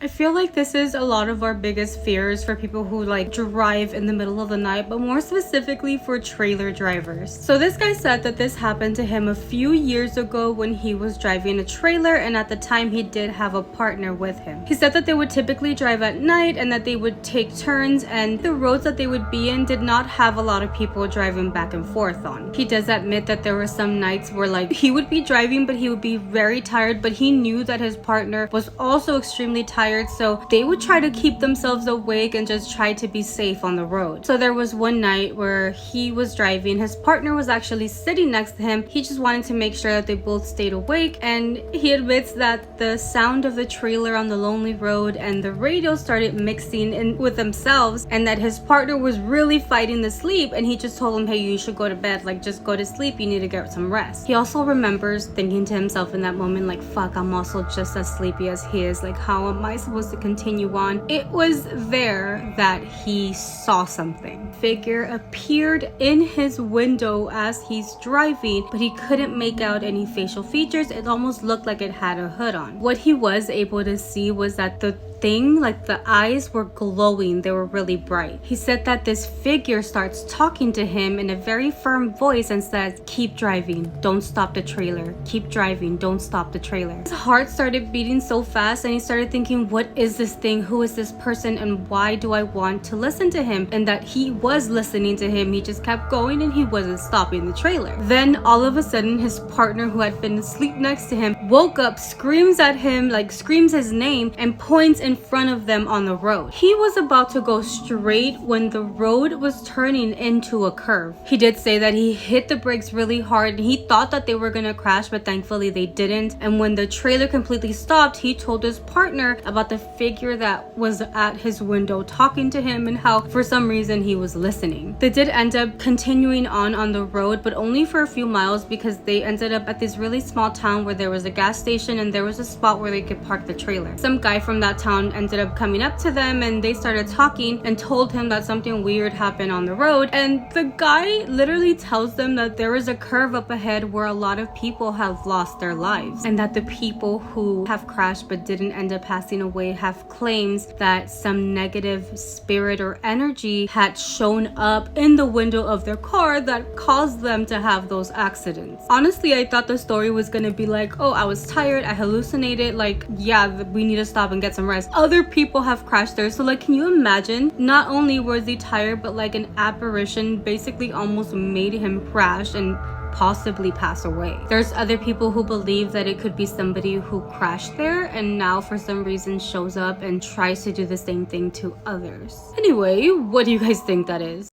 I feel like this is a lot of our biggest fears for people who like drive in the middle of the night, but more specifically for trailer drivers. So this guy said that this happened to him a few years ago when he was driving a trailer, and at the time he did have a partner with him. He said that they would typically drive at night and that they would take turns, and the roads that they would be in did not have a lot of people driving back and forth on. He does admit that there were some nights where like he would be driving but he would be very tired, but he knew that his partner was also extremely tired, so they would try to keep themselves awake and just try to be safe on the road. So there was one night where he was driving, his partner was actually sitting next to him. He just wanted to make sure that they both stayed awake, and he admits that the sound of the trailer on the lonely road and the radio started mixing in with themselves, and that his partner was really fighting the sleep, and he just told him, hey, you should go to bed, like just go to sleep, you need to get some rest. He also remembers thinking to himself in that moment, like, fuck, I'm also just as sleepy as he is, like how am I supposed to continue on? It was there that he saw something. Figure appeared in his window as he's driving, but he couldn't make out any facial features. It almost looked like it had a hood on. What he was able to see was that the thing, like the eyes were glowing, they were really bright. He said that this figure starts talking to him in a very firm voice and says, keep driving, don't stop the trailer, keep driving, don't stop the trailer. His heart started beating so fast, and he started thinking, what is this thing, who is this person, and why do I want to listen to him? And that he was listening to him, he just kept going and he wasn't stopping the trailer. Then all of a sudden his partner, who had been asleep next to him, woke up, screams at him, like screams his name, and points in front of them on the road. He was about to go straight when the road was turning into a curve. He did say that he hit the brakes really hard and he thought that they were gonna crash, but thankfully they didn't. And when the trailer completely stopped, he told his partner about the figure that was at his window talking to him and how for some reason he was listening. They did end up continuing on the road, but only for a few miles, because they ended up at this really small town where there was a gas station and there was a spot where they could park the trailer. Some guy from that town ended up coming up to them and they started talking and told him that something weird happened on the road, and the guy literally tells them that there is a curve up ahead where a lot of people have lost their lives, and that the people who have crashed but didn't end up passing away have claims that some negative spirit or energy had shown up in the window of their car that caused them to have those accidents. Honestly, I thought the story was gonna be like, oh, I was tired, I hallucinated, like, yeah, we need to stop and get some rest. Other people have crashed there, so like, can you imagine? Not only was he tired, but like an apparition basically almost made him crash and possibly pass away. There's other people who believe that it could be somebody who crashed there and now for some reason shows up and tries to do the same thing to others. Anyway, what do you guys think that is?